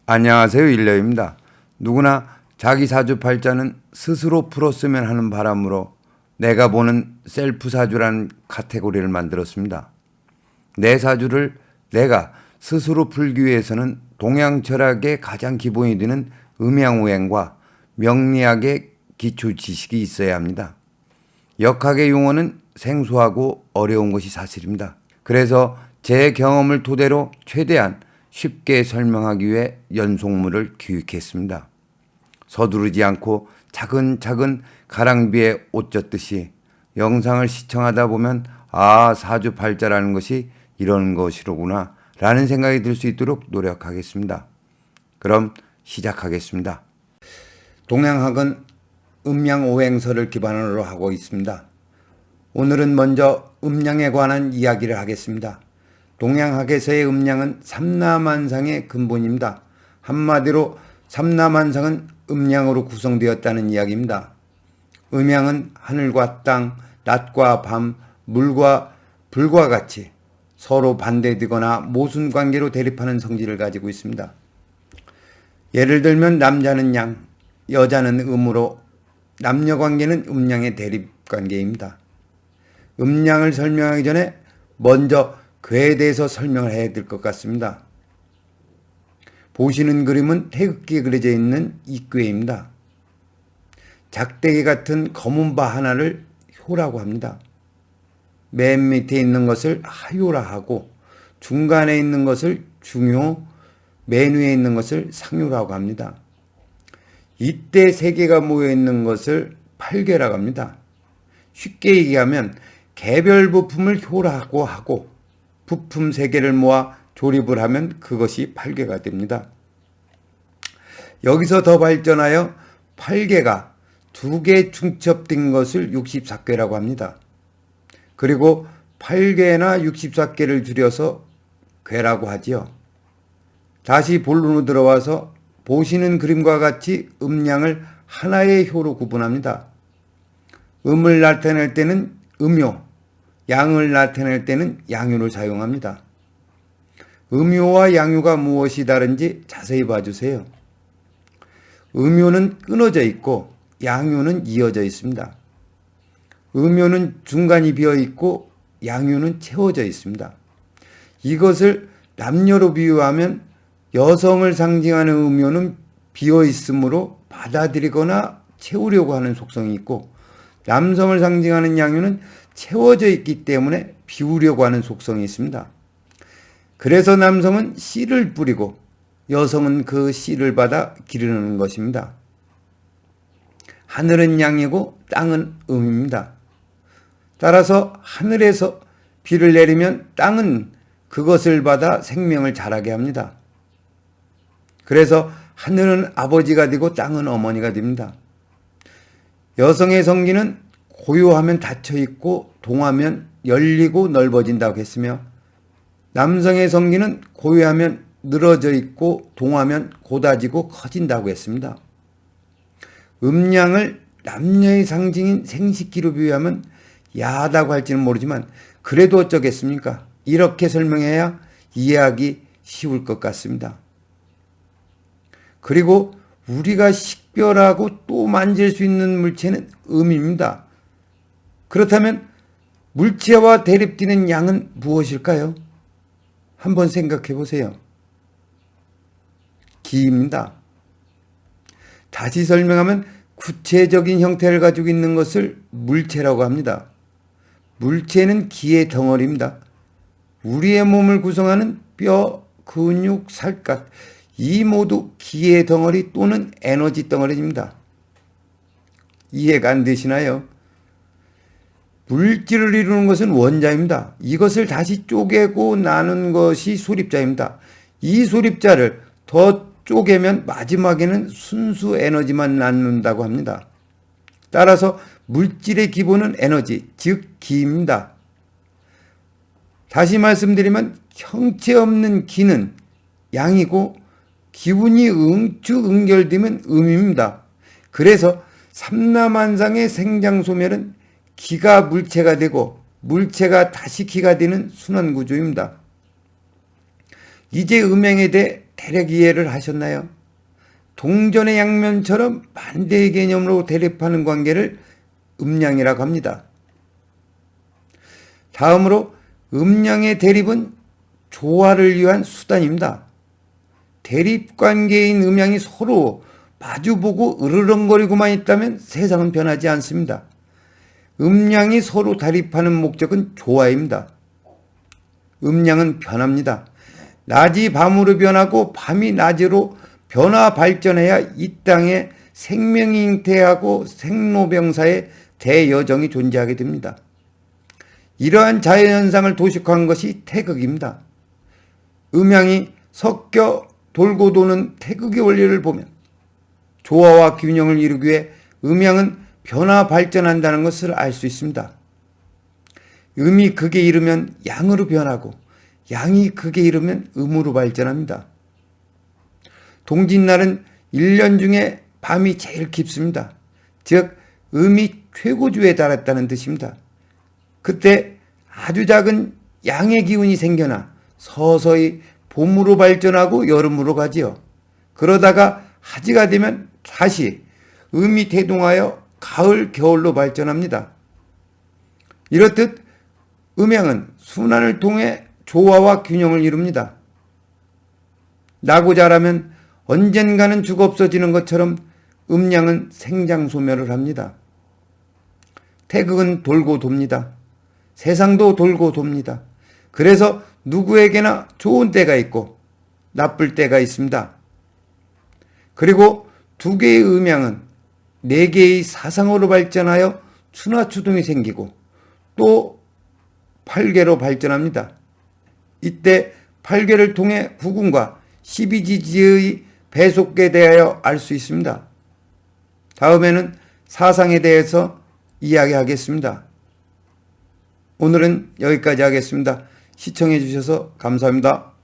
안녕하세요. 일러입니다. 누구나 자기 사주팔자는 스스로 풀었으면 하는 바람으로 내가 보는 셀프 사주라는 카테고리를 만들었습니다. 내 사주를 내가 스스로 풀기 위해서는 동양 철학의 가장 기본이 되는 음양오행과 명리학의 기초 지식이 있어야 합니다. 역학의 용어는 생소하고 어려운 것이 사실입니다. 그래서 제 경험을 토대로 최대한 쉽게 설명하기 위해 연속문을 기획했습니다. 서두르지 않고 차근차근 가랑비에 옷 젖듯이 영상을 시청하다 보면 사주팔자라는 것이 이런 것이로구나 라는 생각이 들 수 있도록 노력하겠습니다. 그럼 시작하겠습니다. 동양학은 음양오행설을 기반으로 하고 있습니다. 오늘은 먼저 음양에 관한 이야기를 하겠습니다. 동양학에서의 음양은 삼라만상의 근본입니다. 한마디로 삼라만상은 음양으로 구성되었다는 이야기입니다. 음양은 하늘과 땅, 낮과 밤, 물과 불과 같이 서로 반대되거나 모순관계로 대립하는 성질을 가지고 있습니다. 예를 들면 남자는 양, 여자는 음으로 남녀관계는 음양의 대립관계입니다. 음양을 설명하기 전에 먼저 괴에 대해서 설명을 해야 될 것 같습니다. 보시는 그림은 태극기에 그려져 있는 이괴입니다. 작대기 같은 검은 바 하나를 효라고 합니다. 맨 밑에 있는 것을 하효라 하고 중간에 있는 것을 중효, 맨 위에 있는 것을 상효라고 합니다. 이때 세 개가 모여 있는 것을 팔괴라고 합니다. 쉽게 얘기하면 개별 부품을 효라고 하고 부품 3개를 모아 조립을 하면 그것이 8개가 됩니다. 여기서 더 발전하여 8개가 2개 중첩된 것을 64궤라고 합니다. 그리고 8개나 64개를 줄여서 궤라고 하지요. 다시 본론으로 들어와서 보시는 그림과 같이 음양을 하나의 효로 구분합니다. 음을 나타낼 때는 음효, 양을 나타낼 때는 양효를 사용합니다. 음효와 양효가 무엇이 다른지 자세히 봐주세요. 음효는 끊어져 있고 양효는 이어져 있습니다. 음효는 중간이 비어 있고 양효는 채워져 있습니다. 이것을 남녀로 비유하면 여성을 상징하는 음효는 비어 있으므로 받아들이거나 채우려고 하는 속성이 있고 남성을 상징하는 양효는 채워져 있기 때문에 비우려고 하는 속성이 있습니다. 그래서 남성은 씨를 뿌리고 여성은 그 씨를 받아 기르는 것입니다. 하늘은 양이고 땅은 음입니다. 따라서 하늘에서 비를 내리면 땅은 그것을 받아 생명을 자라게 합니다. 그래서 하늘은 아버지가 되고 땅은 어머니가 됩니다. 여성의 성기는 고요하면 닫혀있고 동하면 열리고 넓어진다고 했으며 남성의 성기는 고요하면 늘어져 있고 동하면 고다지고 커진다고 했습니다. 음양을 남녀의 상징인 생식기로 비유하면 야하다고 할지는 모르지만 그래도 어쩌겠습니까? 이렇게 설명해야 이해하기 쉬울 것 같습니다. 그리고 우리가 식별하고 또 만질 수 있는 물체는 음입니다. 그렇다면 물체와 대립되는 양은 무엇일까요? 한번 생각해 보세요. 기입니다. 다시 설명하면 구체적인 형태를 가지고 있는 것을 물체라고 합니다. 물체는 기의 덩어리입니다. 우리의 몸을 구성하는 뼈, 근육, 살갗 이 모두 기의 덩어리 또는 에너지 덩어리입니다. 이해가 안 되시나요? 물질을 이루는 것은 원자입니다. 이것을 다시 쪼개고 나눈 것이 소립자입니다. 이 소립자를 더 쪼개면 마지막에는 순수 에너지만 남는다고 합니다. 따라서 물질의 기본은 에너지, 즉 기입니다. 다시 말씀드리면 형체 없는 기는 양이고 기운이 응축응결되면 음입니다. 그래서 삼라만상의 생장소멸은 기가 물체가 되고 물체가 다시 기가 되는 순환구조입니다. 이제 음양에 대해 대략 이해를 하셨나요? 동전의 양면처럼 반대의 개념으로 대립하는 관계를 음양이라고 합니다. 다음으로 음양의 대립은 조화를 위한 수단입니다. 대립관계인 음양이 서로 마주보고 으르렁거리고만 있다면 세상은 변하지 않습니다. 음양이 서로 대립하는 목적은 조화입니다. 음양은 변합니다. 낮이 밤으로 변하고 밤이 낮으로 변화 발전해야 이 땅에 생명이 잉태하고 생로병사의 대여정이 존재하게 됩니다. 이러한 자연현상을 도식화한 것이 태극입니다. 음양이 섞여 돌고 도는 태극의 원리를 보면 조화와 균형을 이루기 위해 음양은 변화 발전한다는 것을 알 수 있습니다. 음이 극에 이르면 양으로 변하고 양이 극에 이르면 음으로 발전합니다. 동짓날은 1년 중에 밤이 제일 깊습니다. 즉 음이 최고조에 달했다는 뜻입니다. 그때 아주 작은 양의 기운이 생겨나 서서히 봄으로 발전하고 여름으로 가지요. 그러다가 하지가 되면 다시 음이 태동하여 가을, 겨울로 발전합니다. 이렇듯 음양은 순환을 통해 조화와 균형을 이룹니다. 나고 자라면 언젠가는 죽어 없어지는 것처럼 음양은 생장소멸을 합니다. 태극은 돌고 돕니다. 세상도 돌고 돕니다. 그래서 누구에게나 좋은 때가 있고 나쁠 때가 있습니다. 그리고 두 개의 음양은 네 개의 사상으로 발전하여 추나추동이 생기고 또 8개로 발전합니다. 이때 8개를 통해 후군과 12지지의 배속에 대하여 알 수 있습니다. 다음에는 사상에 대해서 이야기하겠습니다. 오늘은 여기까지 하겠습니다. 시청해 주셔서 감사합니다.